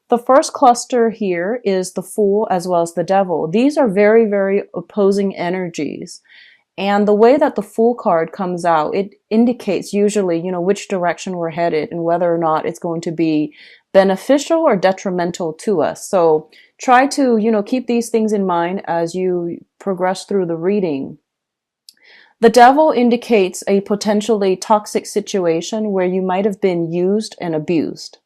The first cluster here is the Fool as well as the Devil. These are very, very opposing energies. And the way that the Fool card comes out, it indicates usually, which direction we're headed and whether or not it's going to be beneficial or detrimental to us. So try to, keep these things in mind as you progress through the reading. The Devil indicates a potentially toxic situation where you might have been used and abused.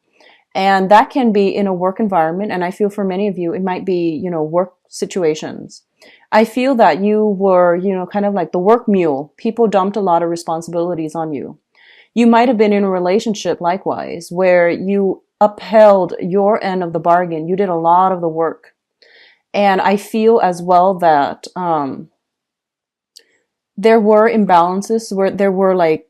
And that can be in a work environment. And I feel for many of you, it might be, work situations. I feel that you were, kind of like the work mule. People dumped a lot of responsibilities on you. You might have been in a relationship likewise, where you upheld your end of the bargain. You did a lot of the work. And I feel as well that there were imbalances, where there were like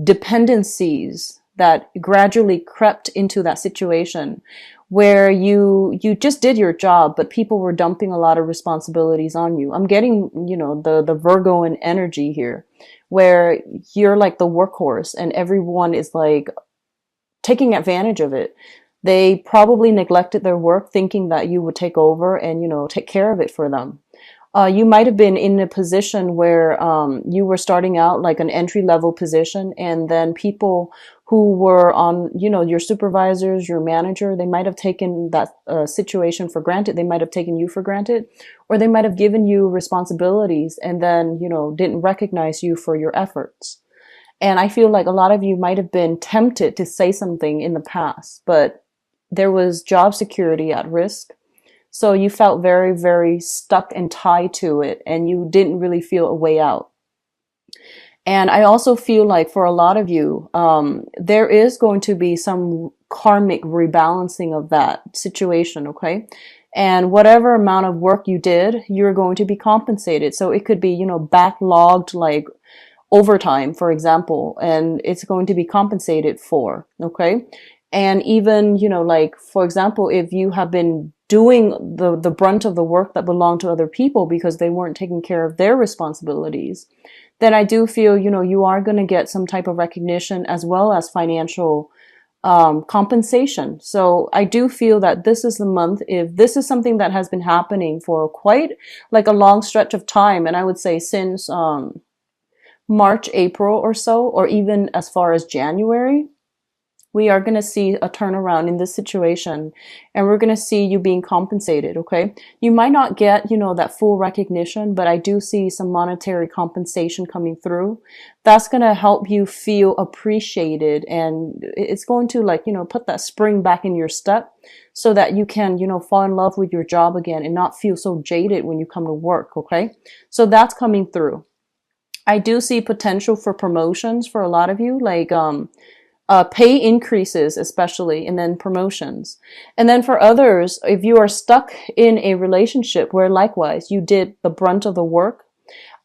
dependencies that gradually crept into that situation, where you just did your job, but people were dumping a lot of responsibilities on you. I'm getting, the Virgoan energy here, where you're like the workhorse and everyone is like taking advantage of it. They probably neglected their work thinking that you would take over and, take care of it for them. You might have been in a position where you were starting out like an entry-level position, and then people who were on, your supervisors, your manager, they might have taken that situation for granted. They might have taken you for granted, or they might have given you responsibilities and then, didn't recognize you for your efforts. And I feel like a lot of you might have been tempted to say something in the past, but there was job security at risk. So you felt very, very stuck and tied to it, and you didn't really feel a way out. And I also feel like for a lot of you, there is going to be some karmic rebalancing of that situation, okay? And whatever amount of work you did, you're going to be compensated. So it could be, backlogged like overtime, for example, and it's going to be compensated for, okay? And even, like, for example, if you have been doing the brunt of the work that belonged to other people because they weren't taking care of their responsibilities, then I do feel, you are going to get some type of recognition as well as financial compensation. So I do feel that this is the month, if this is something that has been happening for quite like a long stretch of time, and I would say since March, April or so, or even as far as January, we are going to see a turnaround in this situation, and we're going to see you being compensated, okay? You might not get, that full recognition, but I do see some monetary compensation coming through. That's going to help you feel appreciated, and it's going to put that spring back in your step so that you can, fall in love with your job again and not feel so jaded when you come to work, okay? So that's coming through. I do see potential for promotions for a lot of you, like, pay increases especially, and then promotions. And then for others, if you are stuck in a relationship where likewise you did the brunt of the work,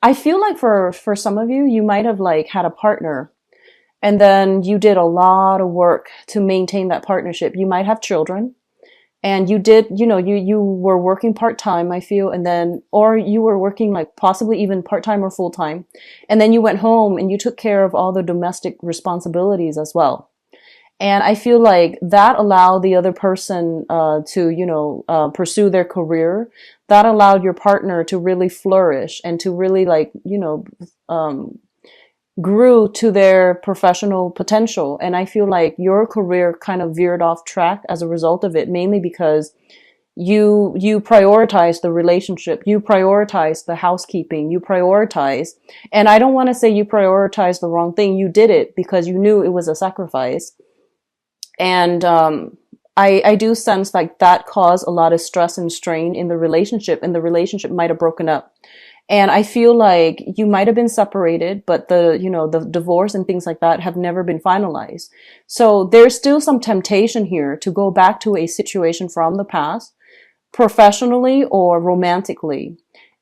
I feel like for some of you, you might have like had a partner and then you did a lot of work to maintain that partnership. You might have children, and you did, you were working part-time, I feel, and then, or you were working like possibly even part-time or full-time. And then you went home and you took care of all the domestic responsibilities as well. And I feel like that allowed the other person to, pursue their career. That allowed your partner to really flourish and to really grew to their professional potential. And I feel like your career kind of veered off track as a result of it, mainly because you prioritize the relationship, you prioritize the housekeeping, you prioritize, and I don't want to say you prioritize the wrong thing. You did it because you knew it was a sacrifice. And I do sense like that caused a lot of stress and strain in the relationship, and the relationship might have broken up. And I feel like you might have been separated, but the divorce and things like that have never been finalized. So there's still some temptation here to go back to a situation from the past, professionally or romantically.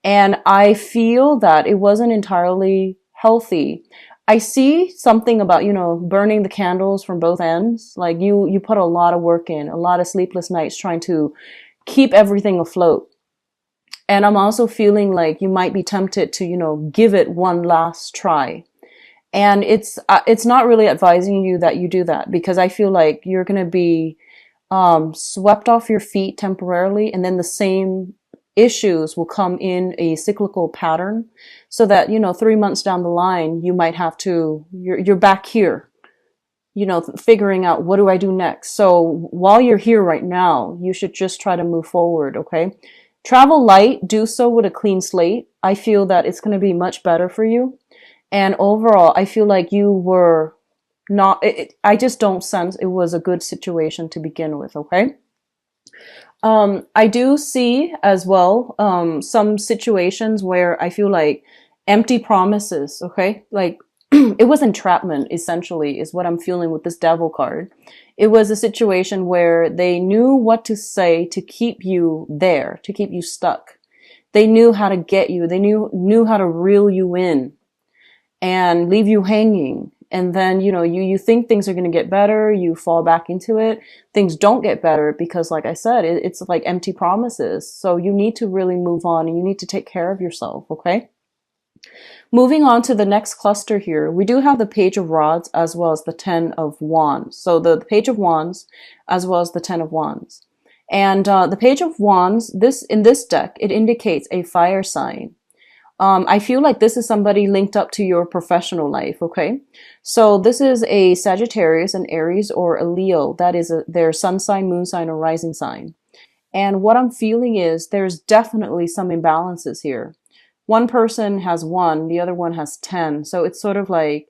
And I feel that it wasn't entirely healthy. I see something about, burning the candles from both ends. Like you put a lot of work in, a lot of sleepless nights trying to keep everything afloat. And I'm also feeling like you might be tempted to, give it one last try. And it's not really advising you that you do that, because I feel like you're going to be swept off your feet temporarily, and then the same issues will come in a cyclical pattern, so that, 3 months down the line, you might have to, you're back here, figuring out, what do I do next? So while you're here right now, you should just try to move forward. Okay. Travel light, do so with a clean slate. I feel that it's going to be much better for you. And overall, I feel like you were not, I just don't sense it was a good situation to begin with. Okay. I do see as well, some situations where I feel like empty promises. Okay. Like, it was entrapment, essentially, is what I'm feeling with this devil card. It was a situation where they knew what to say to keep you there, to keep you stuck. They knew how to get you. They knew how to reel you in and leave you hanging. And then, you think things are going to get better. You fall back into it. Things don't get better because, like I said, it's like empty promises. So you need to really move on, and you need to take care of yourself. Okay. Moving on to the next cluster here, we do have the Page of Rods as well as the Ten of Wands. So the Page of Wands as well as the Ten of Wands. And the Page of Wands, in this deck, it indicates a fire sign. I feel like this is somebody linked up to your professional life, okay? So this is a Sagittarius, an Aries, or a Leo. That is their sun sign, moon sign, or rising sign. And what I'm feeling is there's definitely some imbalances here. One person has 1, the other one has 10. So it's sort of like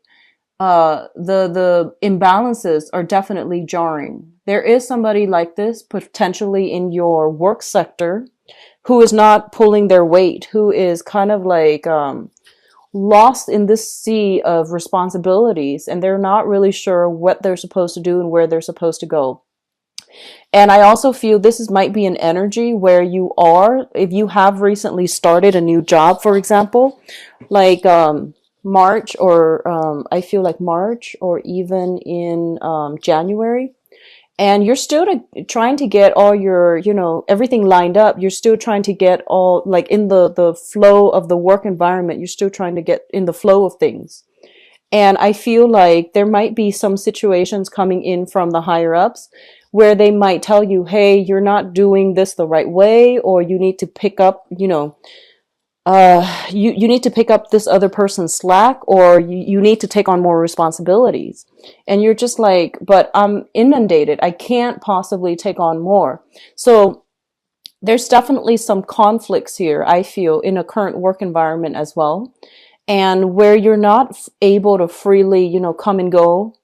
the imbalances are definitely jarring. There is somebody like this potentially in your work sector who is not pulling their weight, who is kind of like lost in this sea of responsibilities, and they're not really sure what they're supposed to do and where they're supposed to go. And I also feel might be an energy where you are, if you have recently started a new job, for example, like March, or I feel like March, or even in January, and you're still trying to get all your, everything lined up. You're still trying to get all, like, in the flow of the work environment. You're still trying to get in the flow of things. And I feel like there might be some situations coming in from the higher ups where they might tell you, hey, you're not doing this the right way, or you need to pick up, you need to pick up this other person's slack, or you need to take on more responsibilities. And you're just like, but I'm inundated. I can't possibly take on more. So there's definitely some conflicts here, I feel, in a current work environment as well. And where you're not able to freely, come and go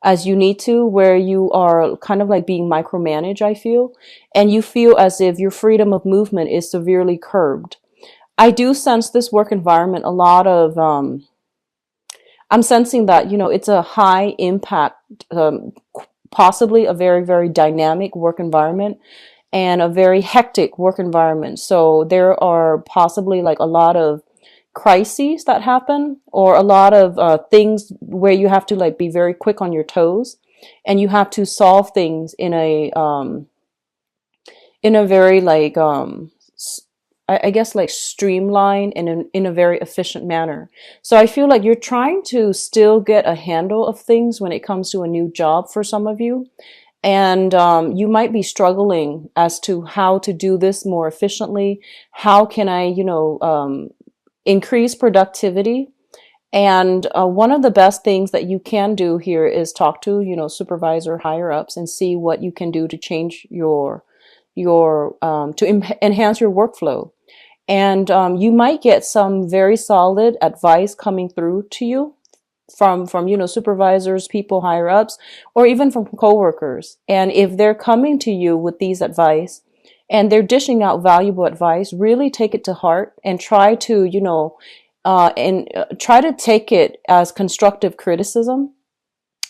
as you need to, where you are kind of like being micromanaged, I feel. And you feel as if your freedom of movement is severely curbed. I do sense this work environment a lot of, I'm sensing that, it's a high impact, possibly a very, very dynamic work environment, and a very hectic work environment. So there are possibly like a lot of crises that happen, or a lot of things where you have to like be very quick on your toes, and you have to solve things in a very like I guess like streamlined and in a very efficient manner. So I feel like you're trying to still get a handle of things when it comes to a new job for some of you. And you might be struggling as to how to do this more efficiently. How can I, increase productivity? And one of the best things that you can do here is talk to, supervisor, higher ups, and see what you can do to change enhance your workflow. And you might get some very solid advice coming through to you from supervisors, people higher ups, or even from coworkers. And if they're coming to you with these advice and they're dishing out valuable advice, really take it to heart and try to try to take it as constructive criticism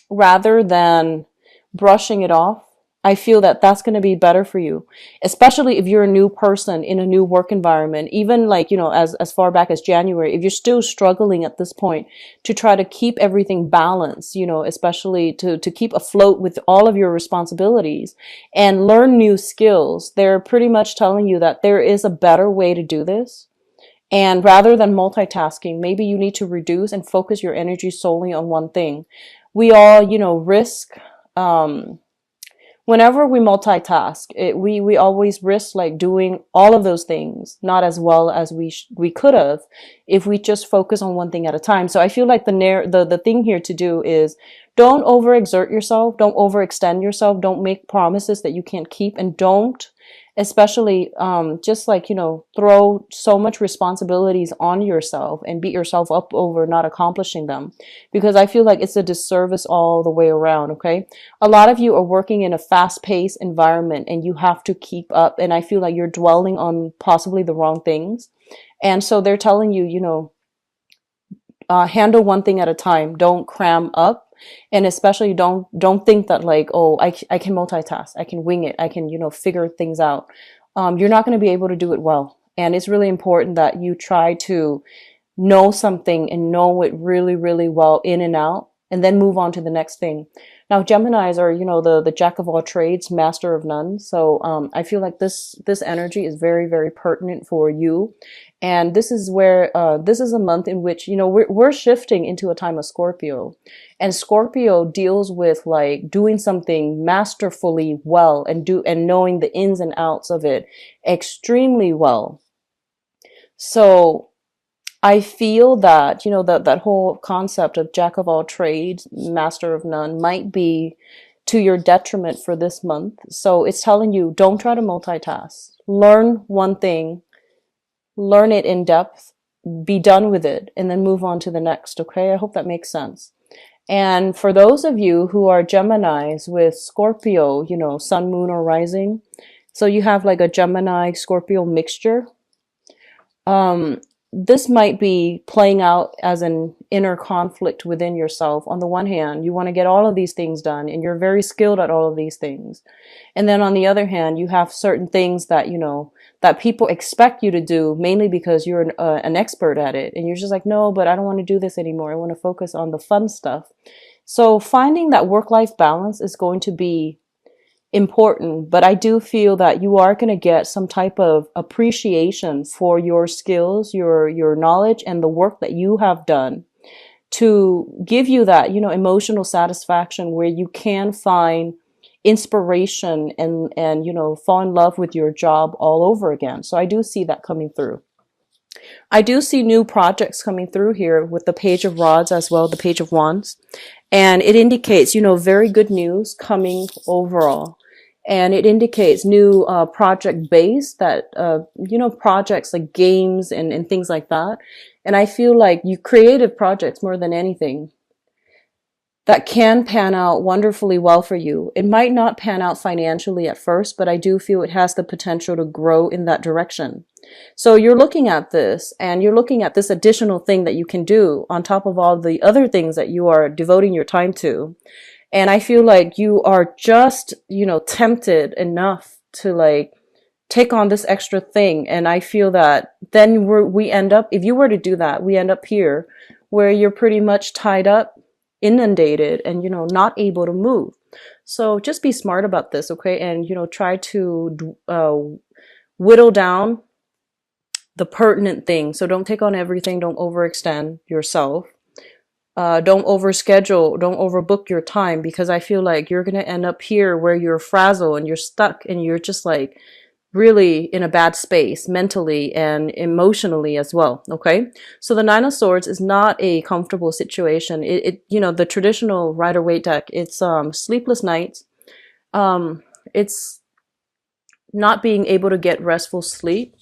rather than brushing it off. I feel that that's going to be better for you, especially if you're a new person in a new work environment. Even like, as far back as January, if you're still struggling at this point to try to keep everything balanced, especially to keep afloat with all of your responsibilities and learn new skills, they're pretty much telling you that there is a better way to do this. And rather than multitasking, maybe you need to reduce and focus your energy solely on one thing. We all, risk, whenever we multitask, we always risk like doing all of those things not as well as we could have if we just focus on one thing at a time. So I feel like the thing here to do is don't overexert yourself, don't overextend yourself, don't make promises that you can't keep, and don't especially just like, you know, throw so much responsibilities on yourself and beat yourself up over not accomplishing them, because I feel like it's a disservice all the way around. Okay, a lot of you are working in a fast-paced environment and you have to keep up, and I feel like you're dwelling on possibly the wrong things, and so they're telling you, you know, handle one thing at a time, don't cram up, and especially don't think that like, oh, I can multitask, I can wing it, I can, you know, figure things out. You're not going to be able to do it well, and it's really important that you try to know something and know it really, really well in and out, and then move on to the next thing. Now, Geminis are, you know, the jack of all trades, master of none. So I feel like this energy is very, very pertinent for you. And this is where this is a month in which, you know, we're shifting into a time of Scorpio. And Scorpio deals with like doing something masterfully well and knowing the ins and outs of it extremely well. So I feel that, you know, that whole concept of jack of all trades, master of none might be to your detriment for this month. So it's telling you, don't try to multitask. Learn one thing, learn it in depth, be done with it, and then move on to the next. Okay, I hope that makes sense. And for those of you who are Geminis with Scorpio, you know, sun, moon, or rising, so you have like a Gemini Scorpio mixture. This might be playing out as an inner conflict within yourself. On the one hand, you want to get all of these things done and you're very skilled at all of these things. And then on the other hand, you have certain things that, you know, that people expect you to do mainly because you're an expert at it. And you're just like, no, but I don't want to do this anymore. I want to focus on the fun stuff. So finding that work-life balance is going to be important, but I do feel that you are going to get some type of appreciation for your skills, your knowledge, and the work that you have done to give you that, you know, emotional satisfaction where you can find inspiration and you know, fall in love with your job all over again. So I do see that coming through. I do see new projects coming through here with the Page of Rods as well, the Page of Wands. And it indicates, you know, very good news coming overall. And it indicates new project base that, you know, projects like games and things like that. And I feel like you creative projects more than anything that can pan out wonderfully well for you. It might not pan out financially at first, but I do feel it has the potential to grow in that direction. So you're looking at this and you're looking at this additional thing that you can do on top of all the other things that you are devoting your time to. And I feel like you are just, you know, tempted enough to like take on this extra thing. And I feel that then we end up, if you were to do that, we end up here where you're pretty much tied up, inundated, and, you know, not able to move. So just be smart about this, okay? And, you know, try to whittle down the pertinent things. So don't take on everything. Don't overextend yourself. Don't overschedule. Don't overbook your time, because I feel like you're going to end up here where you're frazzled and you're stuck and you're just like really in a bad space mentally and emotionally as well. Okay. So the Nine of Swords is not a comfortable situation. It you know, the traditional Rider-Waite deck, it's sleepless nights. It's not being able to get restful sleep.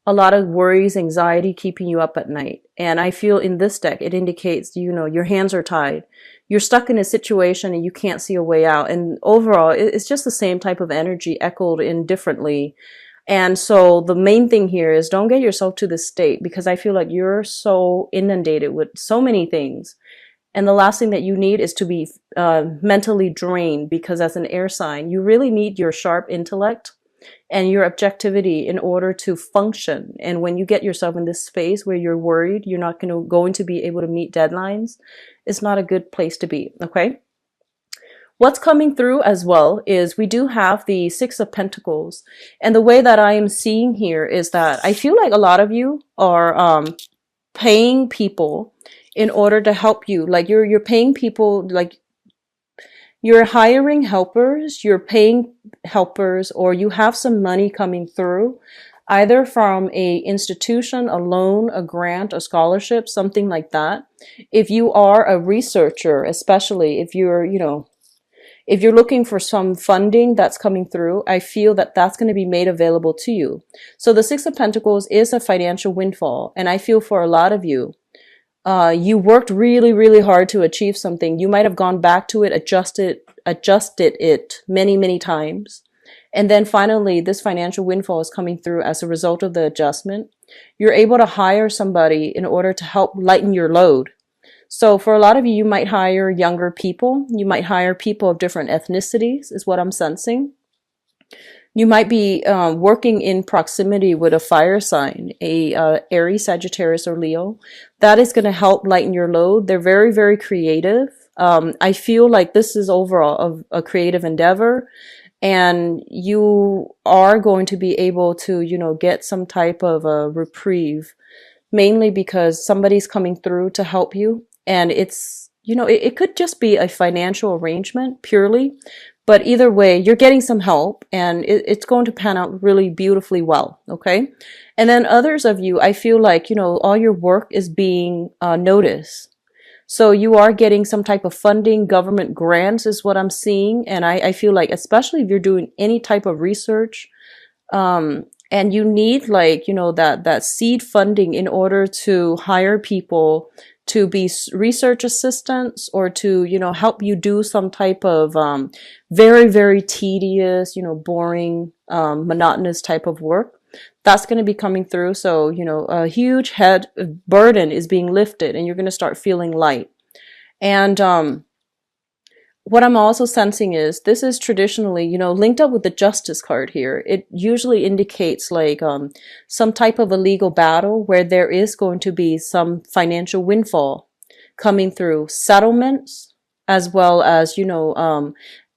A lot of worries, anxiety keeping you up at night. And I feel in this deck, it indicates, you know, your hands are tied. You're stuck in a situation and you can't see a way out. And overall, it's just the same type of energy echoed in differently. And so the main thing here is don't get yourself to this state, because I feel like you're so inundated with so many things. And the last thing that you need is to be mentally drained, because as an air sign, you really need your sharp intellect and your objectivity in order to function. And when you get yourself in this space where you're worried you're not going to be able to meet deadlines, it's not a good place to be. Okay. What's coming through as well is we do have the Six of Pentacles. And the way that I am seeing here is that I feel like a lot of you are paying people in order to help you. Like you're paying people, like You're hiring helpers, you're paying helpers, or you have some money coming through, either from a institution, a loan, a grant, a scholarship, something like that. If you are a researcher, especially if you're, if you're looking for some funding that's coming through, I feel that that's going to be made available to you. So the Six of Pentacles is a financial windfall. And I feel for a lot of you, you worked really, really hard to achieve something. You might have gone back to it, adjusted it many, many times. And then finally, this financial windfall is coming through as a result of the adjustment. You're able to hire somebody in order to help lighten your load. So for a lot of you, you might hire younger people. You might hire people of different ethnicities, is what I'm sensing. You might be working in proximity with a fire sign, a Aries, Sagittarius, or Leo. That is going to help lighten your load. They're very, very creative. I feel like this is overall a creative endeavor, and you are going to be able to, get some type of a reprieve, mainly because somebody's coming through to help you. And it's, it could just be a financial arrangement purely, but either way, you're getting some help, and it's going to pan out really beautifully well. Okay. And then others of you, I feel like, all your work is being noticed. So you are getting some type of funding, government grants is what I'm seeing. And I feel like, especially if you're doing any type of research, and you need that seed funding in order to hire people to be research assistants, or to, help you do some type of very, very tedious, boring, monotonous type of work. That's going to be coming through. So, a huge head burden is being lifted, and you're going to start feeling light. And what I'm also sensing is this is traditionally, linked up with the Justice card here. It usually indicates some type of a legal battle where there is going to be some financial windfall coming through, settlements, as well as,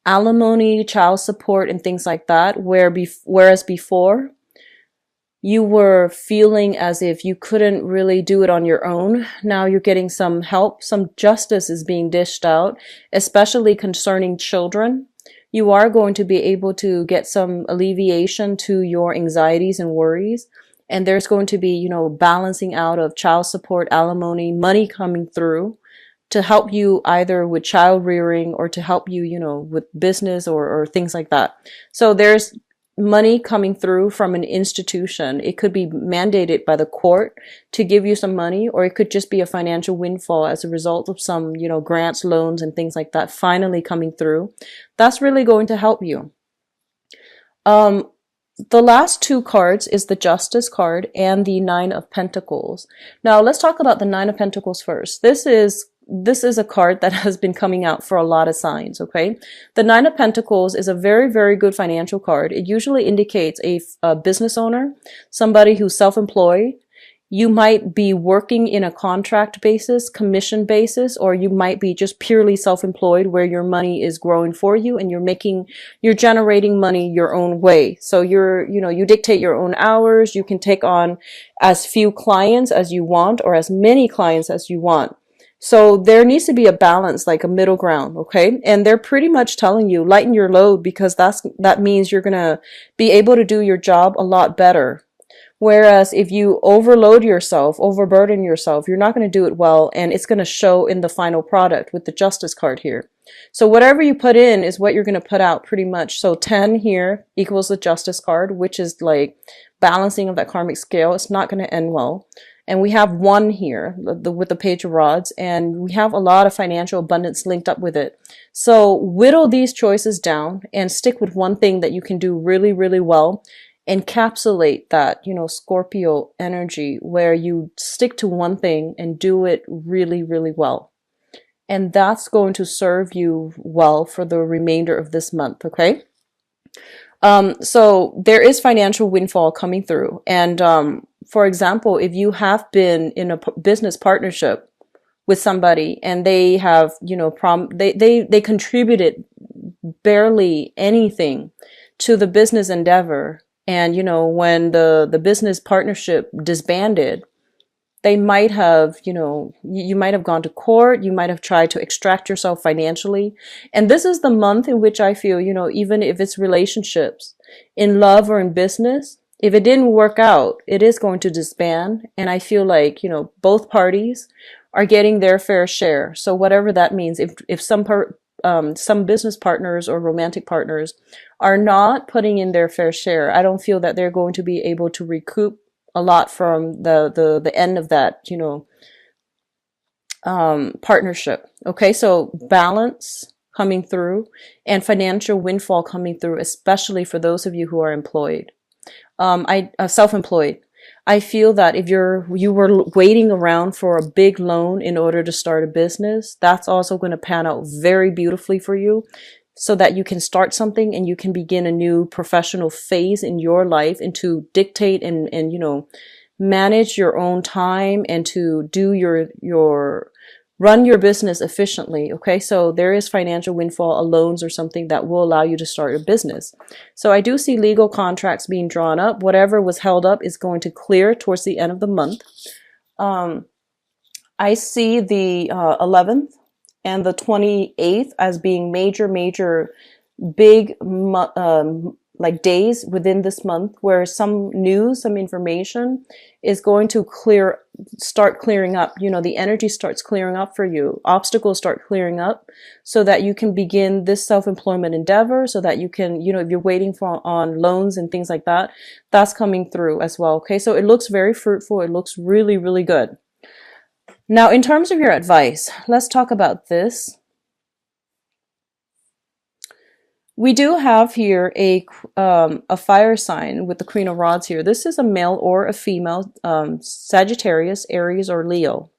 alimony, child support, and things like that. Whereas before, you were feeling as if you couldn't really do it on your own. Now you're getting some help. Some justice is being dished out, especially concerning children. You are going to be able to get some alleviation to your anxieties and worries. And there's going to be, balancing out of child support, alimony, money coming through to help you either with child rearing, or to help you, with business or things like that. So there's money coming through from an institution. It could be mandated by the court to give you some money, or it could just be a financial windfall as a result of some, grants, loans, and things like that finally coming through. That's really going to help you. The last two cards is the Justice card and the Nine of Pentacles. Now let's talk about the Nine of Pentacles first. This is a card that has been coming out for a lot of signs, okay? The Nine of Pentacles is a very, very good financial card. It usually indicates a business owner, somebody who's self-employed. You might be working in a contract basis, commission basis, or you might be just purely self-employed where your money is growing for you and you're generating money your own way. So you dictate your own hours. You can take on as few clients as you want, or as many clients as you want. So there needs to be a balance, like a middle ground, okay? And they're pretty much telling you, lighten your load, because that means you're going to be able to do your job a lot better. Whereas if you overload yourself, overburden yourself, you're not going to do it well, and it's going to show in the final product with the Justice card here. So whatever you put in is what you're going to put out pretty much. So 10 here equals the Justice card, which is like balancing of that karmic scale. It's not going to end well. And we have 1 here with the Page of Rods, and we have a lot of financial abundance linked up with it. So whittle these choices down and stick with one thing that you can do really, really well. Encapsulate that, Scorpio energy, where you stick to one thing and do it really, really well. And that's going to serve you well for the remainder of this month, okay? So there is financial windfall coming through. And for example, if you have been in a business partnership with somebody and they have, they contributed barely anything to the business endeavor, and when the business partnership disbanded, They might have, you know, you might have gone to court, you might have tried to extract yourself financially. And this is the month in which I feel, you know, even if it's relationships, in love or in business, if it didn't work out, it is going to disband. And I feel like, you know, both parties are getting their fair share. So whatever that means, if some business partners or romantic partners are not putting in their fair share, I don't feel that they're going to be able to recoup a lot from the end of that, you know, partnership. Okay, so balance coming through and financial windfall coming through, especially for those of you who are employed. Self-employed. I feel that if you were waiting around for a big loan in order to start a business, that's also going to pan out very beautifully for you, so that you can start something and you can begin a new professional phase in your life, and to dictate and you know, manage your own time, and to do your run your business efficiently. Okay, so there is financial windfall, a loans or something that will allow you to start a business. So I do see legal contracts being drawn up. Whatever was held up is going to clear towards the end of the month. I see the 11th and the 28th as being major big like days within this month, where some news, some information is going to start clearing up. You know, the energy starts clearing up for you. Obstacles start clearing up, so that you can begin this self-employment endeavor, so that you can, you know, if you're waiting on loans and things like that, that's coming through as well. Okay, so it looks very fruitful. It looks really good. Now, in terms of your advice, let's talk about this. We do have here a fire sign with the Queen of Rods here. This is a male or a female, Sagittarius, Aries, or Leo.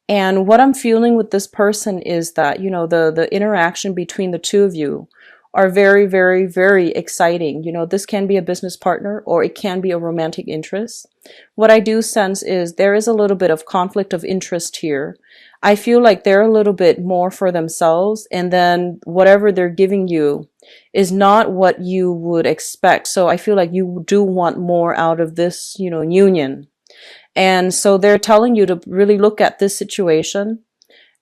And what I'm feeling with this person is that, you know, the interaction between the two of you are very exciting. You know, this can be a business partner or it can be a romantic interest. What I do sense is there is a little bit of conflict of interest here. I feel like they're a little bit more for themselves, and then whatever they're giving you is not what you would expect. So I feel like you do want more out of this, you know, union. And so they're telling you to really look at this situation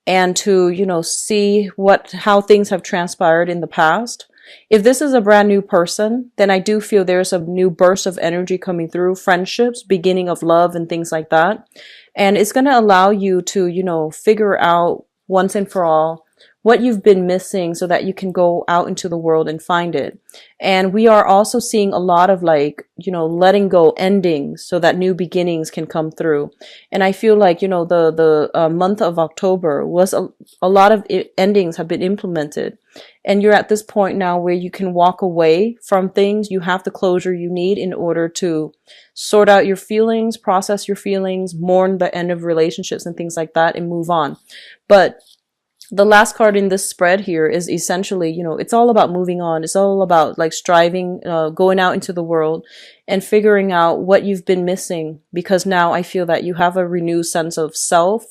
and to, you know, see how things have transpired in the past. If this is a brand new person, then I do feel there's a new burst of energy coming through, friendships, beginning of love and things like that. And it's going to allow you to, you know, figure out once and for all what you've been missing, so that you can go out into the world and find it. And we are also seeing a lot of, like, you know, letting go, endings, so that new beginnings can come through. And I feel like, you know, the month of October was a lot of endings have been implemented. And you're at this point now where you can walk away from things. You have the closure you need in order to sort out your feelings, process your feelings, mourn the end of relationships and things like that, and move on. But the last card in this spread here is essentially, you know, it's all about moving on. It's all about, like, striving, going out into the world and figuring out what you've been missing, because now I feel that you have a renewed sense of self,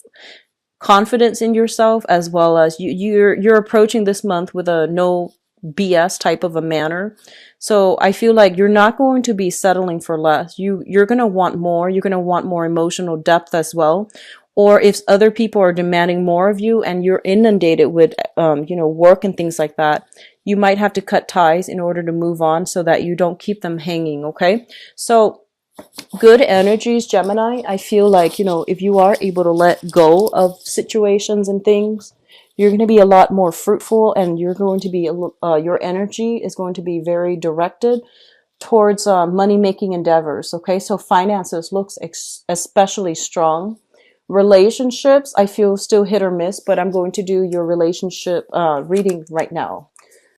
confidence in yourself, as well as you're approaching this month with a no BS type of a manner. So I feel like you're not going to be settling for less. You're going to want more. You're going to want more emotional depth as well. Or if other people are demanding more of you and you're inundated with, you know, work and things like that, you might have to cut ties in order to move on, so that you don't keep them hanging. Okay. So good energies, Gemini. I feel like, you know, if you are able to let go of situations and things, you're going to be a lot more fruitful, and you're going to be, your energy is going to be very directed towards money-making endeavors. Okay. So finances looks especially strong. Relationships, I feel still hit or miss, but I'm going to do your relationship reading right now.